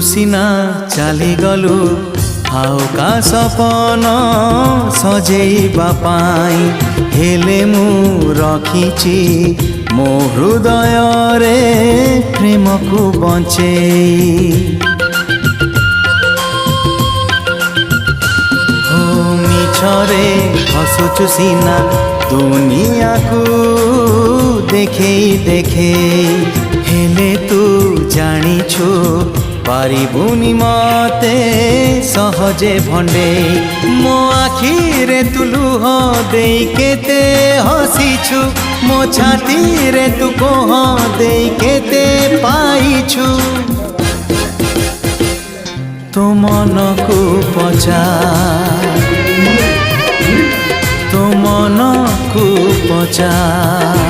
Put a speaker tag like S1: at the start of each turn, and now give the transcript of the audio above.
S1: ସିନା ଚାଲିଗଲୁ ଆଉ କା ସପନ ସଜେଇବା ପାଇଁ ହେଲେ ମୁଁ ରଖିଛି ମୋ ହୃଦୟରେ ପ୍ରେମକୁ ବଞ୍ଚେଇ ମିଛରେ ହସୁଛୁ ସିନା ଦୁନିଆକୁ ଦେଖେଇ ଦେଖେଇ ହେଲେ ତୁ ଜାଣିଛୁ ପାରିବୁନି ମତେ ସହଜେ ଭଣ୍ଡେଇ ମୋ ଆଖିରେ ତୁ ଲୁହ ଦେଇ କେତେ ହସିଛୁ ମୋ ଛାତିରେ ତୁ କୋହ ଦେଇ କେତେ ପାଇଛୁ ତୋ ମନକୁ ପଚାର ତୋ ମନକୁ ପଚାର